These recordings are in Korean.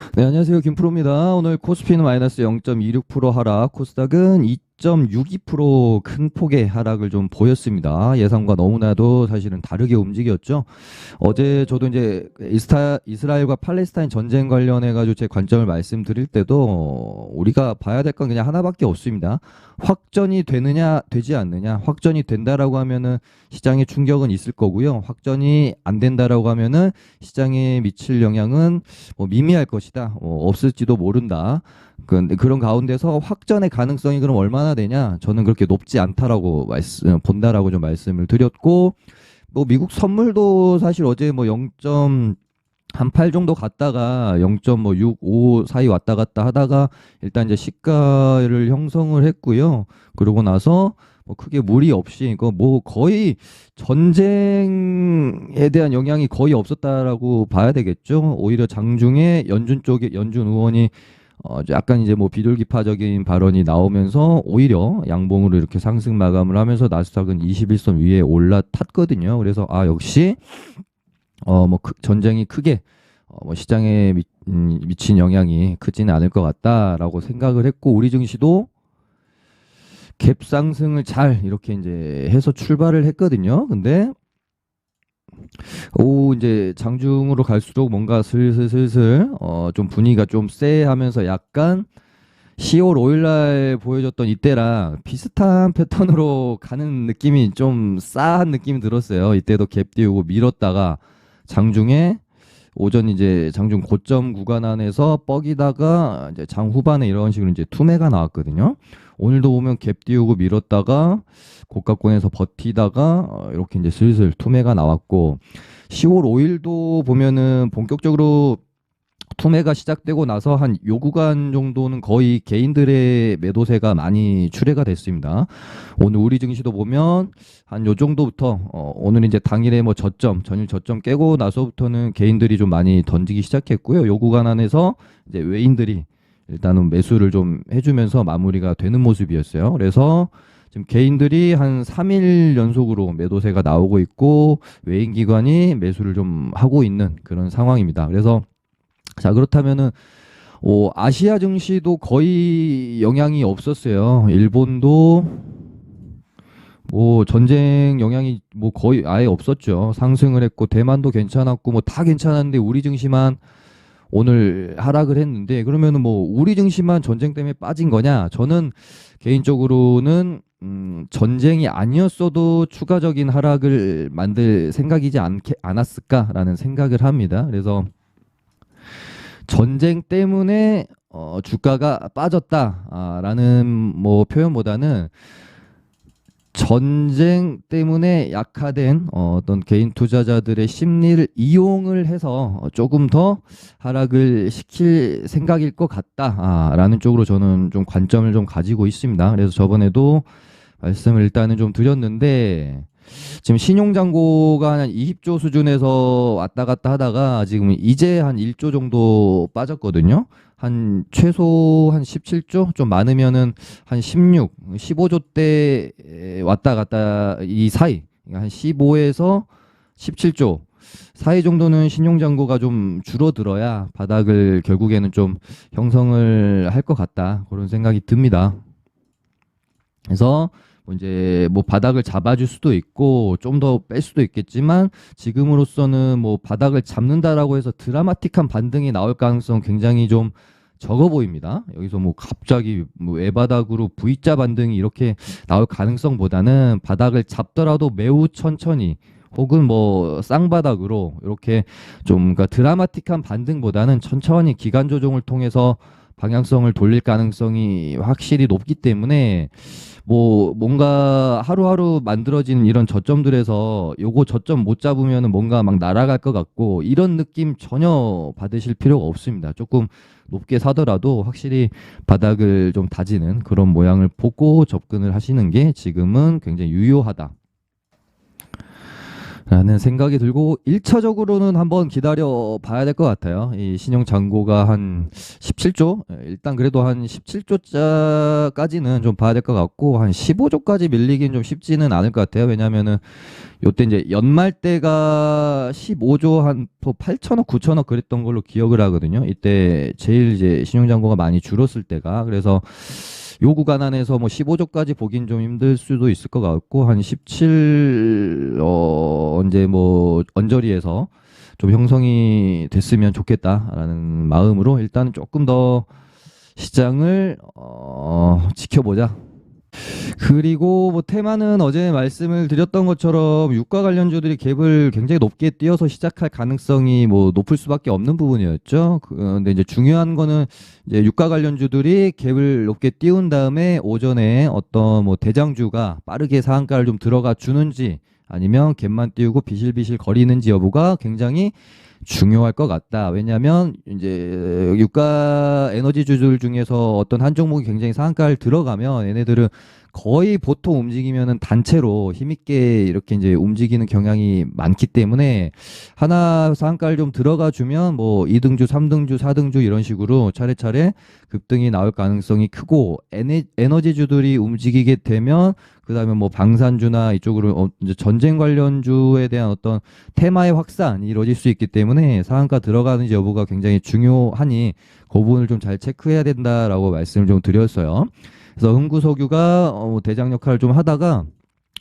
네, 안녕하세요. 김프로입니다. 오늘 코스피는 마이너스 0.26% 하락, 코스닥은 2.62% 큰 폭의 하락을 좀 보였습니다. 예상과 너무나도 사실은 다르게 움직였죠. 어제 저도 이제 이스라엘과 팔레스타인 전쟁 관련해 가지고 제 관점을 말씀드릴 때도 우리가 봐야 될 건 그냥 하나밖에 없습니다. 확전이 되느냐 되지 않느냐. 확전이 된다라고 하면은 시장에 충격은 있을 거고요. 확전이 안 된다라고 하면은 시장에 미칠 영향은 뭐 미미할 것이다. 없을지도 모른다. 그런 가운데서 확전의 가능성이 그럼 얼마나 되냐? 저는 그렇게 높지 않다라고 본다라고 좀 말씀을 드렸고, 뭐 미국 선물도 사실 어제 뭐 0.8 정도 갔다가 0.65 사이 왔다 갔다 하다가 일단 이제 시가를 형성을 했고요. 그러고 나서 뭐 크게 무리 없이 이거 뭐 거의 전쟁에 대한 영향이 거의 없었다라고 봐야 되겠죠. 오히려 장중에 연준 의원이 약간 이제 뭐 비둘기파적인 발언이 나오면서 오히려 양봉으로 이렇게 상승 마감을 하면서 나스닥은 21선 위에 올라탔거든요. 그래서 역시 뭐 전쟁이 크게 뭐 시장에 미친 영향이 크지는 않을 것 같다라고 생각을 했고 우리 증시도 갭 상승을 잘 이렇게 이제 해서 출발을 했거든요. 근데 이제 장중으로 갈수록 뭔가 슬슬 좀 분위기가 좀 쎄하면서 약간 10월 5일 날 보여줬던 이때랑 비슷한 패턴으로 가는 느낌이 좀 싸한 느낌이 들었어요. 이때도 갭 띄우고 밀었다가 장중에 오전 이제 장중 고점 구간 안에서 뻑이다가 이제 장 후반에 이런 식으로 이제 투매가 나왔거든요. 오늘도 보면 갭 띄우고 밀었다가 고가권에서 버티다가 이렇게 이제 슬슬 투매가 나왔고 10월 5일도 보면은 본격적으로 투매가 시작되고 나서 한 요 구간 정도는 거의 개인들의 매도세가 많이 출회가 됐습니다. 오늘 우리 증시도 보면 한 요 정도부터 오늘 이제 당일에 뭐 전일 저점 깨고 나서부터는 개인들이 좀 많이 던지기 시작했고요. 요 구간 안에서 이제 외인들이 일단은 매수를 좀 해주면서 마무리가 되는 모습이었어요. 그래서 지금 개인들이 한 3일 연속으로 매도세가 나오고 있고 외인 기관이 매수를 좀 하고 있는 그런 상황입니다. 그래서 자, 그렇다면은 아시아 증시도 거의 영향이 없었어요. 일본도 뭐 전쟁 영향이 뭐 거의 아예 없었죠. 상승을 했고 대만도 괜찮았고 뭐 다 괜찮았는데 우리 증시만 오늘 하락을 했는데 그러면은 뭐 우리 증시만 전쟁 때문에 빠진 거냐? 저는 개인적으로는 전쟁이 아니었어도 추가적인 하락을 만들 생각이지 않았을까라는 생각을 합니다. 그래서 전쟁 때문에 주가가 빠졌다라는 뭐 표현보다는 전쟁 때문에 약화된 어떤 개인 투자자들의 심리를 이용을 해서 조금 더 하락을 시킬 생각일 것 같다라는 쪽으로 저는 좀 관점을 좀 가지고 있습니다. 그래서 저번에도 말씀을 일단은 좀 드렸는데 지금 신용잔고가 한 20조 수준에서 왔다 갔다 하다가 지금 이제 한 1조 정도 빠졌거든요. 한 최소 한 17조 좀 많으면은 한 16, 15조 대 왔다 갔다 이 사이 그러니까 한 15에서 17조 사이 정도는 신용잔고가 좀 줄어들어야 바닥을 결국에는 좀 형성을 할 것 같다 그런 생각이 듭니다. 그래서 뭐 이제 뭐 바닥을 잡아줄 수도 있고 좀 더 뺄 수도 있겠지만 지금으로서는 뭐 바닥을 잡는다라고 해서 드라마틱한 반등이 나올 가능성 굉장히 좀 적어 보입니다. 여기서 뭐 갑자기 뭐 외바닥으로 V자 반등이 이렇게 나올 가능성보다는 바닥을 잡더라도 매우 천천히 혹은 뭐 쌍바닥으로 이렇게 좀 그러니까 드라마틱한 반등보다는 천천히 기간 조정을 통해서 방향성을 돌릴 가능성이 확실히 높기 때문에 뭐 뭔가 하루하루 만들어지는 이런 저점들에서 요거 저점 못 잡으면 뭔가 막 날아갈 것 같고 이런 느낌 전혀 받으실 필요가 없습니다. 조금 높게 사더라도 확실히 바닥을 좀 다지는 그런 모양을 보고 접근을 하시는 게 지금은 굉장히 유효하다. 라는 생각이 들고 1차적으로는 한번 기다려 봐야 될 것 같아요. 이 신용 잔고가 한 17조? 일단 그래도 한 17조짜까지는 좀 봐야 될 것 같고 한 15조까지 밀리긴 좀 쉽지는 않을 것 같아요. 왜냐면은 요때 이제 연말 때가 15조 한 8천억, 9천억 그랬던 걸로 기억을 하거든요. 이때 제일 이제 신용 잔고가 많이 줄었을 때가. 그래서 요 구간 안에서 뭐 15조까지 보긴 좀 힘들 수도 있을 것 같고 한 17, 언제 뭐 언저리에서 좀 형성이 됐으면 좋겠다라는 마음으로 일단은 조금 더 시장을 지켜보자. 그리고 뭐 테마는 어제 말씀을 드렸던 것처럼 유가 관련주들이 갭을 굉장히 높게 띄어서 시작할 가능성이 뭐 높을 수밖에 없는 부분이었죠. 근데 이제 중요한 거는 이제 유가 관련주들이 갭을 높게 띄운 다음에 오전에 어떤 뭐 대장주가 빠르게 상한가를 좀 들어가 주는지 아니면 갭만 띄우고 비실비실 거리는지 여부가 굉장히 중요할 것 같다. 왜냐하면 이제 유가 에너지주들 중에서 어떤 한 종목이 굉장히 상한가를 들어가면 얘네들은 거의 보통 움직이면은 단체로 힘있게 이렇게 이제 움직이는 경향이 많기 때문에 하나 상한가를 좀 들어가 주면 뭐 2등주, 3등주, 4등주 이런 식으로 차례차례 급등이 나올 가능성이 크고 에너지주들이 움직이게 되면 그다음에 뭐 방산주나 이쪽으로 이제 전쟁 관련주에 대한 어떤 테마의 확산이 이루어질 수 있기 때문에 상한가 들어가는지 여부가 굉장히 중요하니 그 부분을 좀 잘 체크해야 된다라고 말씀을 좀 드렸어요. 그래서 흥구석유가 대장 역할을 좀 하다가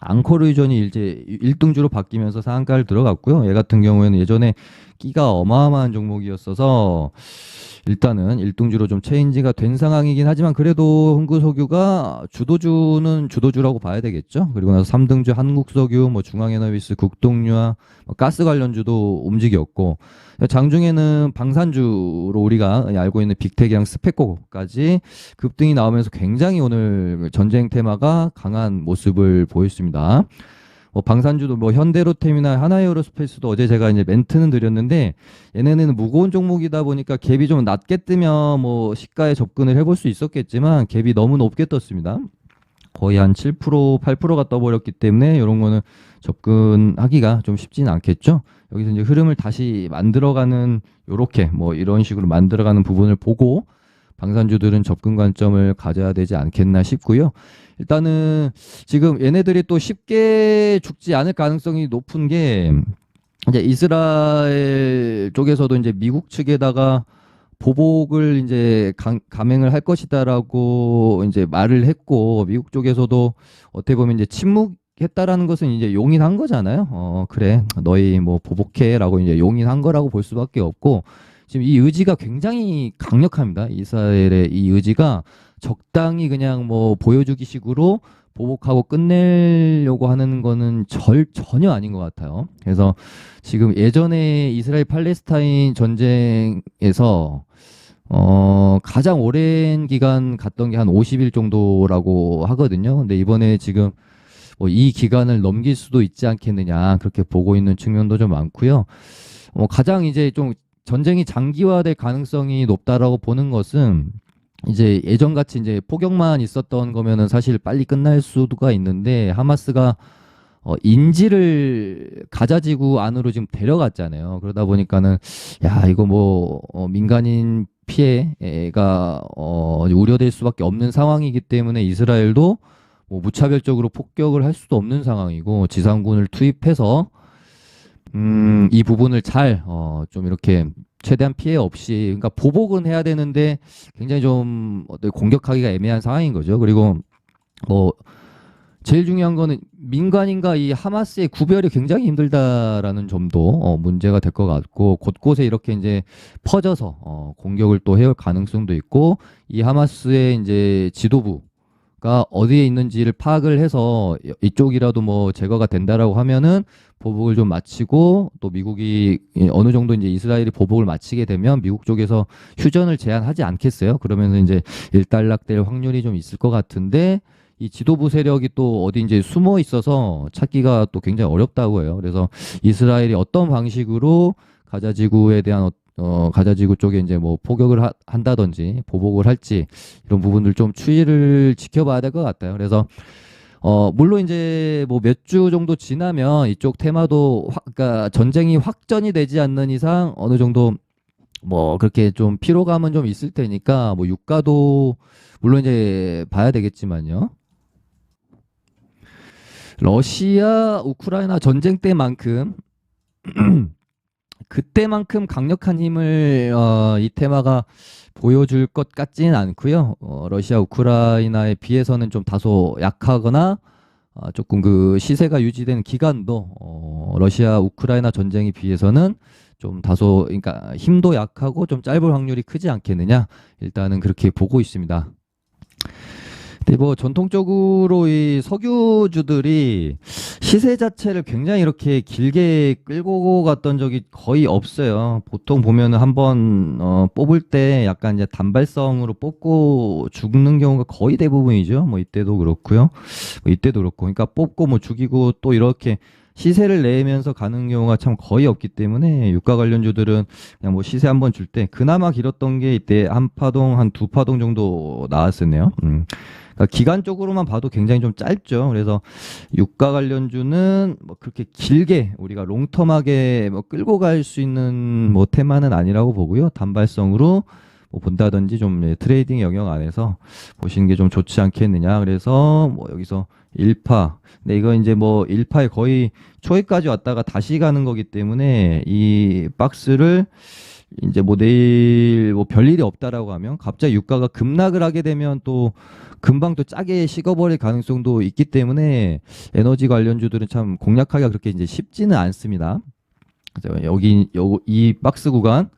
앙코르유전이 이제 1등주로 바뀌면서 상한가를 들어갔고요. 얘 같은 경우에는 예전에 끼가 어마어마한 종목이었어서 일단은 1등주로 좀 체인지가 된 상황이긴 하지만 그래도 흥구석유가 주도주는 주도주라고 봐야 되겠죠. 그리고 나서 3등주 한국석유, 뭐 중앙에너비스, 국동유화, 뭐 가스 관련주도 움직였고 장중에는 방산주로 우리가 알고 있는 빅텍이랑 스페코까지 급등이 나오면서 굉장히 오늘 전쟁 테마가 강한 모습을 보였습니다. 뭐 방산주도 뭐 현대로템이나 하나에어로스페이스도 어제 제가 이제 멘트는 드렸는데 얘네는 무거운 종목이다 보니까 갭이 좀 낮게 뜨면 뭐 시가에 접근을 해볼 수 있었겠지만 갭이 너무 높게 떴습니다. 거의 한 7%, 8%가 떠버렸기 때문에 이런 거는 접근하기가 좀 쉽지는 않겠죠. 여기서 이제 흐름을 다시 만들어가는 요렇게 뭐 이런 식으로 만들어가는 부분을 보고 방산주들은 접근 관점을 가져야 되지 않겠나 싶고요. 일단은 지금 얘네들이 또 쉽게 죽지 않을 가능성이 높은 게 이제 이스라엘 쪽에서도 이제 미국 측에다가 보복을 이제 감행을 할 것이다라고 이제 말을 했고 미국 쪽에서도 어떻게 보면 이제 침묵했다라는 것은 이제 용인한 거잖아요. 그래 너희 뭐 보복해라고 이제 용인한 거라고 볼 수밖에 없고 지금 이 의지가 굉장히 강력합니다. 이스라엘의 이 의지가 적당히 그냥 뭐 보여주기 식으로 보복하고 끝내려고 하는 거는 전혀 아닌 것 같아요. 그래서 지금 예전에 이스라엘 팔레스타인 전쟁에서 가장 오랜 기간 갔던 게 한 50일 정도라고 하거든요. 근데 이번에 지금 뭐 이 기간을 넘길 수도 있지 않겠느냐 그렇게 보고 있는 측면도 좀 많고요. 가장 이제 좀 전쟁이 장기화될 가능성이 높다라고 보는 것은 이제 예전같이 이제 폭격만 있었던 거면은 사실 빨리 끝날 수가 있는데 하마스가 인질을 가자지구 안으로 지금 데려갔잖아요. 그러다 보니까는 야 이거 뭐 민간인 피해가 우려될 수밖에 없는 상황이기 때문에 이스라엘도 뭐 무차별적으로 폭격을 할 수도 없는 상황이고 지상군을 투입해서 이 부분을 잘 좀 이렇게 최대한 피해 없이 그러니까 보복은 해야 되는데 굉장히 좀 공격하기가 애매한 상황인 거죠. 그리고 뭐 제일 중요한 거는 민간인과 이 하마스의 구별이 굉장히 힘들다라는 점도 문제가 될 것 같고 곳곳에 이렇게 이제 퍼져서 공격을 또 해올 가능성도 있고 이 하마스의 이제 지도부가 어디에 있는지를 파악을 해서 이쪽이라도 뭐 제거가 된다라고 하면은 보복을 좀 마치고 또 미국이 어느 정도 이제 이스라엘이 보복을 마치게 되면 미국 쪽에서 휴전을 제한하지 않겠어요? 그러면서 이제 일단락될 확률이 좀 있을 것 같은데 이 지도부 세력이 또 어디 이제 숨어 있어서 찾기가 또 굉장히 어렵다고 해요. 그래서 이스라엘이 어떤 방식으로 가자지구에 대한 가자지구 쪽에 이제 뭐 포격을 한다든지 보복을 할지 이런 부분들 좀 추이를 지켜봐야 될 것 같아요. 그래서 물론 이제 뭐 몇 주 정도 지나면 이쪽 테마도 그러니까 전쟁이 확전이 되지 않는 이상 어느 정도 뭐 그렇게 좀 피로감은 좀 있을 테니까 뭐 유가도 물론 이제 봐야 되겠지만요. 러시아 우크라이나 전쟁 때만큼 그때만큼 강력한 힘을 이 테마가 보여줄 것 같지는 않고요. 러시아 우크라이나에 비해서는 좀 다소 약하거나 조금 그 시세가 유지되는 기간도 러시아 우크라이나 전쟁에 비해서는 좀 다소 그러니까 힘도 약하고 좀 짧을 확률이 크지 않겠느냐. 일단은 그렇게 보고 있습니다. 근데 뭐 전통적으로 이 석유주들이 시세 자체를 굉장히 이렇게 길게 끌고 갔던 적이 거의 없어요. 보통 보면은 한번 뽑을 때 약간 이제 단발성으로 뽑고 죽는 경우가 거의 대부분이죠. 뭐 이때도 그렇고요. 뭐 이때도 그렇고. 그러니까 뽑고 뭐 죽이고 또 이렇게 시세를 내면서 가는 경우가 참 거의 없기 때문에 유가 관련주들은 그냥 뭐 시세 한번 줄 때 그나마 길었던 게 이때 한 파동 한 두 파동 정도 나왔었네요. 그러니까 기간적으로만 봐도 굉장히 좀 짧죠. 그래서 유가 관련주는 뭐 그렇게 길게 우리가 롱텀하게 뭐 끌고 갈 수 있는 뭐 테마는 아니라고 보고요. 단발성으로 뭐 본다든지 좀 트레이딩 영역 안에서 보시는 게 좀 좋지 않겠느냐. 그래서 뭐 여기서 1파. 근데 이거 이제 뭐 1파에 거의 초회까지 왔다가 다시 가는 거기 때문에 이 박스를 이제 뭐 내일 뭐 별일이 없다라고 하면 갑자기 유가가 급락을 하게 되면 또 금방 또 짜게 식어버릴 가능성도 있기 때문에 에너지 관련주들은 참 공략하기가 그렇게 이제 쉽지는 않습니다. 그래서 이 박스 구간을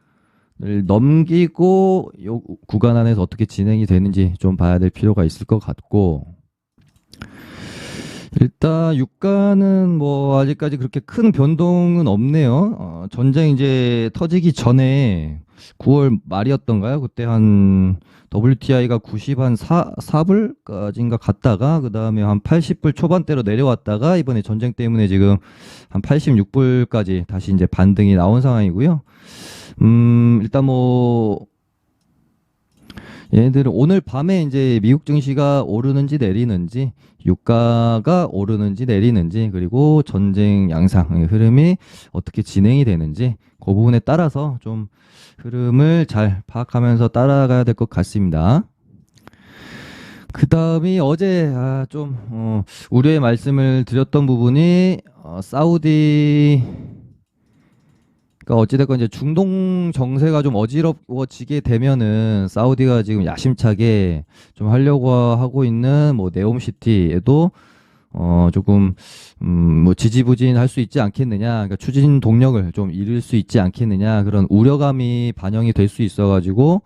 넘기고 요 구간 안에서 어떻게 진행이 되는지 좀 봐야 될 필요가 있을 것 같고 일단 유가는 뭐 아직까지 그렇게 큰 변동은 없네요. 전쟁 이제 터지기 전에 9월 말이었던가요? 그때 한 WTI가 90 한 4불까지인가 갔다가 그 다음에 한 80불 초반대로 내려왔다가 이번에 전쟁 때문에 지금 한 86불까지 다시 이제 반등이 나온 상황이고요. 일단 뭐 얘네들은 오늘 밤에 이제 미국 증시가 오르는지 내리는지 유가가 오르는지 내리는지 그리고 전쟁 양상 흐름이 어떻게 진행이 되는지 그 부분에 따라서 좀 흐름을 잘 파악하면서 따라가야 될 것 같습니다. 그 다음이 어제 좀 우려의 말씀을 드렸던 부분이 사우디 그러니까 어찌됐건 이제 중동 정세가 좀 어지러워지게 되면은 사우디가 지금 야심차게 좀 하려고 하고 있는 뭐 네옴시티에도 조금 뭐 지지부진할 수 있지 않겠느냐, 그러니까 추진 동력을 좀 잃을 수 있지 않겠느냐 그런 우려감이 반영이 될 수 있어가지고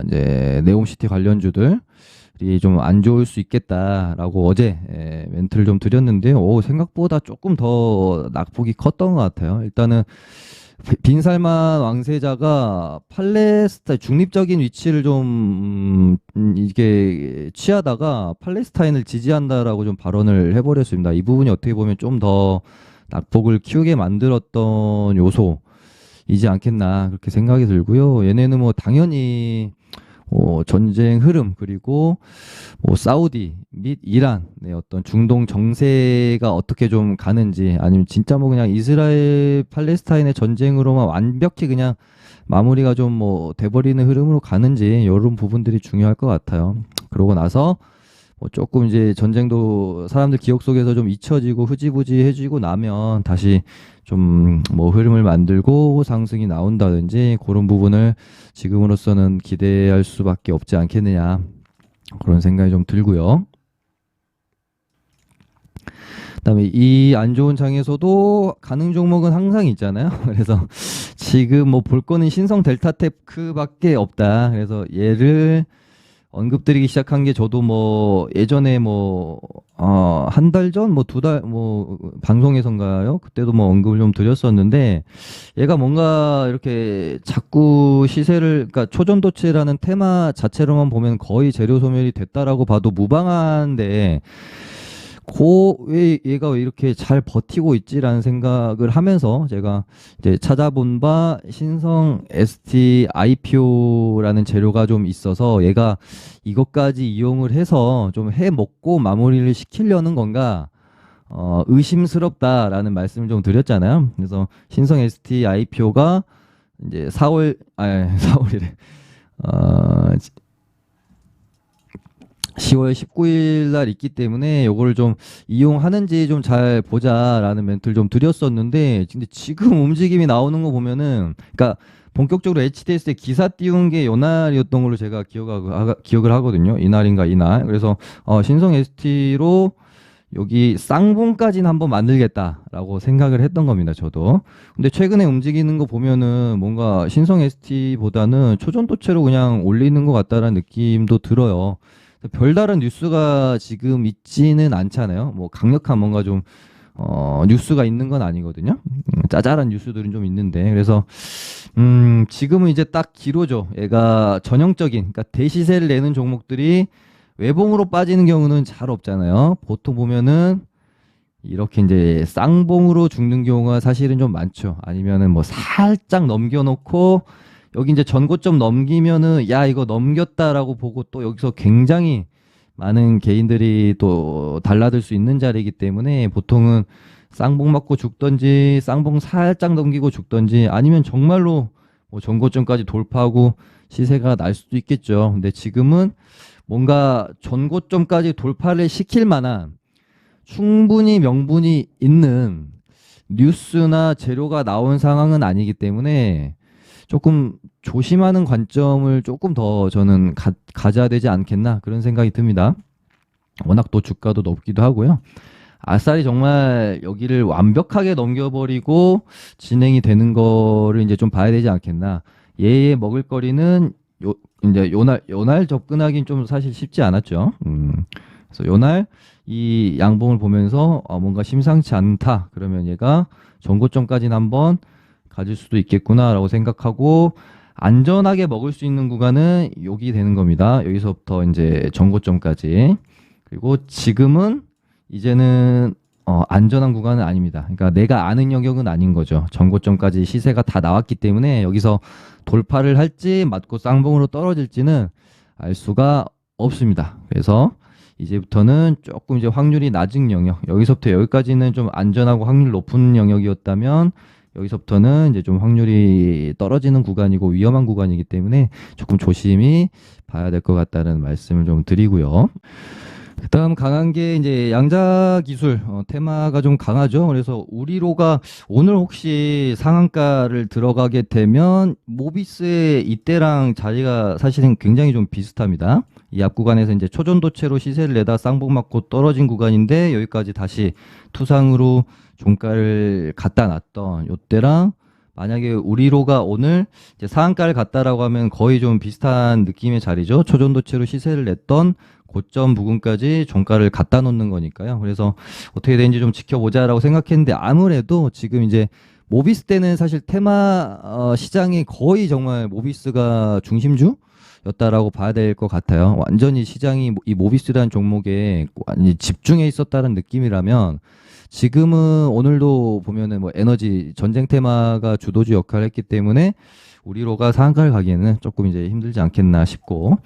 이제 네옴시티 관련주들 이 좀 안 좋을 수 있겠다라고 어제 멘트를 좀 드렸는데요. 생각보다 조금 더 낙폭이 컸던 것 같아요. 일단은 빈살만 왕세자가 팔레스타인 중립적인 위치를 좀 이게 취하다가 팔레스타인을 지지한다라고 좀 발언을 해버렸습니다. 이 부분이 어떻게 보면 좀 더 낙폭을 키우게 만들었던 요소이지 않겠나 그렇게 생각이 들고요. 얘네는 뭐 당연히 전쟁 흐름 그리고 뭐 사우디 및 이란의 어떤 중동 정세가 어떻게 좀 가는지 아니면 진짜 뭐 그냥 이스라엘 팔레스타인의 전쟁으로만 완벽히 그냥 마무리가 좀 뭐 돼버리는 흐름으로 가는지 이런 부분들이 중요할 것 같아요. 그러고 나서 뭐 조금 이제 전쟁도 사람들 기억 속에서 좀 잊혀지고 흐지부지해지고 나면 다시 좀 뭐 흐름을 만들고 상승이 나온다든지 그런 부분을 지금으로서는 기대할 수밖에 없지 않겠느냐 그런 생각이 좀 들고요. 그다음에 이 안 좋은 장에서도 가능 종목은 항상 있잖아요. 그래서 지금 뭐 볼 거는 신성 델타테크밖에 없다. 그래서 얘를 언급드리기 시작한 게 저도 뭐 예전에 뭐 한 달 전 뭐 두 달 뭐 방송에선가요? 그때도 뭐 언급을 좀 드렸었는데 얘가 뭔가 이렇게 자꾸 시세를 그러니까 초전도체라는 테마 자체로만 보면 거의 재료 소멸이 됐다라고 봐도 무방한데 왜 얘가 왜 이렇게 잘 버티고 있지라는 생각을 하면서 제가 이제 찾아본 바 신성 ST IPO라는 재료가 좀 있어서 얘가 이것까지 이용을 해서 좀 해 먹고 마무리를 시키려는 건가 의심스럽다라는 말씀을 좀 드렸잖아요. 그래서 신성 ST IPO가 이제 4월, 4월이래. 10월 19일 날 있기 때문에 요거를 좀 이용하는지 좀 잘 보자라는 멘트를 좀 드렸었는데, 근데 지금 움직임이 나오는 거 보면은, 그러니까 본격적으로 HTS에 기사 띄운 게 요날이었던 걸로 제가 기억을 하거든요. 이날인가 이날. 그래서 신성 ST로 여기 쌍봉까지는 한번 만들겠다라고 생각을 했던 겁니다, 저도. 근데 최근에 움직이는 거 보면은 뭔가 신성 ST보다는 초전도체로 그냥 올리는 것 같다라는 느낌도 들어요. 별다른 뉴스가 지금 있지는 않잖아요. 뭐 강력한 뭔가 좀 뉴스가 있는 건 아니거든요. 짜잘한 뉴스들은 좀 있는데, 그래서 지금은 이제 딱 기로죠. 얘가 전형적인, 그러니까 대시세를 내는 종목들이 외봉으로 빠지는 경우는 잘 없잖아요. 보통 보면은 이렇게 이제 쌍봉으로 죽는 경우가 사실은 좀 많죠. 아니면은 뭐 살짝 넘겨놓고 여기 이제 전고점 넘기면은 야 이거 넘겼다라고 보고 또 여기서 굉장히 많은 개인들이 또 달라들 수 있는 자리이기 때문에 보통은 쌍봉 맞고 죽던지 쌍봉 살짝 넘기고 죽던지 아니면 정말로 뭐 전고점까지 돌파하고 시세가 날 수도 있겠죠. 근데 지금은 뭔가 전고점까지 돌파를 시킬 만한 충분히 명분이 있는 뉴스나 재료가 나온 상황은 아니기 때문에 조금 조심하는 관점을 조금 더 저는 가져야 되지 않겠나 그런 생각이 듭니다. 워낙 또 주가도 높기도 하고요. 아싸리 정말 여기를 완벽하게 넘겨버리고 진행이 되는 거를 이제 좀 봐야 되지 않겠나. 얘의 먹을거리는 이제 요날 접근하기는 좀 사실 쉽지 않았죠. 그래서 요날 이 양봉을 보면서 뭔가 심상치 않다. 그러면 얘가 전고점까지는 한번 가질 수도 있겠구나라고 생각하고 안전하게 먹을 수 있는 구간은 여기 되는 겁니다. 여기서부터 이제 전고점까지. 그리고 지금은 이제는 안전한 구간은 아닙니다. 그러니까 내가 아는 영역은 아닌 거죠. 전고점까지 시세가 다 나왔기 때문에 여기서 돌파를 할지 맞고 쌍봉으로 떨어질지는 알 수가 없습니다. 그래서 이제부터는 조금 이제 확률이 낮은 영역, 여기서부터 여기까지는 좀 안전하고 확률 높은 영역이었다면 여기서부터는 이제 좀 확률이 떨어지는 구간이고 위험한 구간이기 때문에 조금 조심히 봐야 될 것 같다는 말씀을 좀 드리고요. 그다음 강한 게 이제 양자 기술 테마가 좀 강하죠. 그래서 우리로가 오늘 혹시 상한가를 들어가게 되면 모비스의 이때랑 자리가 사실은 굉장히 좀 비슷합니다. 이 앞 구간에서 이제 초전도체로 시세를 내다 쌍봉 맞고 떨어진 구간인데 여기까지 다시 투상으로 종가를 갖다 놨던 요때랑 만약에 우리로가 오늘 이제 상한가를 갔다라고 하면 거의 좀 비슷한 느낌의 자리죠. 초전도체로 시세를 냈던 고점 부근까지 종가를 갖다 놓는 거니까요. 그래서 어떻게 되는지 좀 지켜보자라고 생각했는데 아무래도 지금 이제 모비스 때는 사실 테마 시장이 거의 정말 모비스가 중심주였다라고 봐야 될 것 같아요. 완전히 시장이 이 모비스라는 종목에 완전히 집중해 있었다는 느낌이라면 지금은 오늘도 보면은 뭐 에너지 전쟁 테마가 주도주 역할을 했기 때문에 우리로가 상한가를 가기에는 조금 이제 힘들지 않겠나 싶고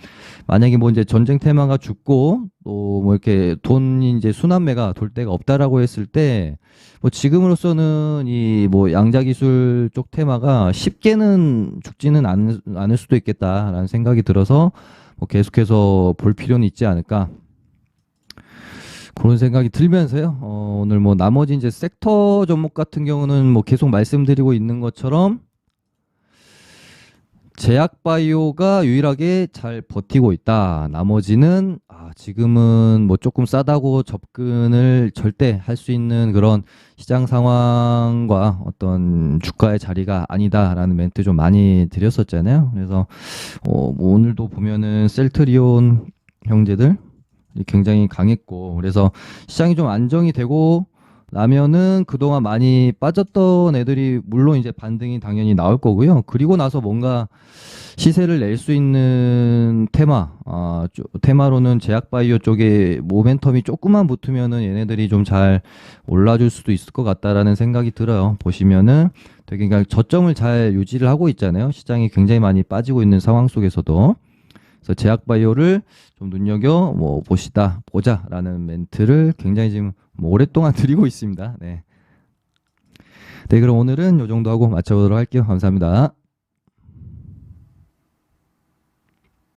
만약에 뭐 이제 전쟁 테마가 죽고 또 뭐 이렇게 돈이 이제 순환매가 돌 데가 없다라고 했을 때 뭐 지금으로서는 이 뭐 양자 기술 쪽 테마가 쉽게는 죽지는 않을 수도 있겠다라는 생각이 들어서 뭐 계속해서 볼 필요는 있지 않을까. 그런 생각이 들면서요. 오늘 뭐 나머지 이제 섹터 종목 같은 경우는 뭐 계속 말씀드리고 있는 것처럼 제약바이오가 유일하게 잘 버티고 있다. 나머지는 지금은 뭐 조금 싸다고 접근을 절대 할 수 있는 그런 시장 상황과 어떤 주가의 자리가 아니다라는 멘트 좀 많이 드렸었잖아요. 그래서 뭐 오늘도 보면은 셀트리온 형제들 굉장히 강했고 그래서 시장이 좀 안정이 되고 라면은 그동안 많이 빠졌던 애들이 물론 이제 반등이 당연히 나올 거고요. 그리고 나서 뭔가 시세를 낼 수 있는 테마로는 제약바이오 쪽에 모멘텀이 조금만 붙으면은 얘네들이 좀 잘 올라줄 수도 있을 것 같다라는 생각이 들어요. 보시면은 되게 그러니까 저점을 잘 유지를 하고 있잖아요. 시장이 굉장히 많이 빠지고 있는 상황 속에서도. 그래서 제약바이오를 좀 눈여겨 보자라는 멘트를 굉장히 지금 뭐 오랫동안 드리고 있습니다. 네. 네, 그럼 오늘은 이 정도 하고 마쳐보도록 할게요. 감사합니다.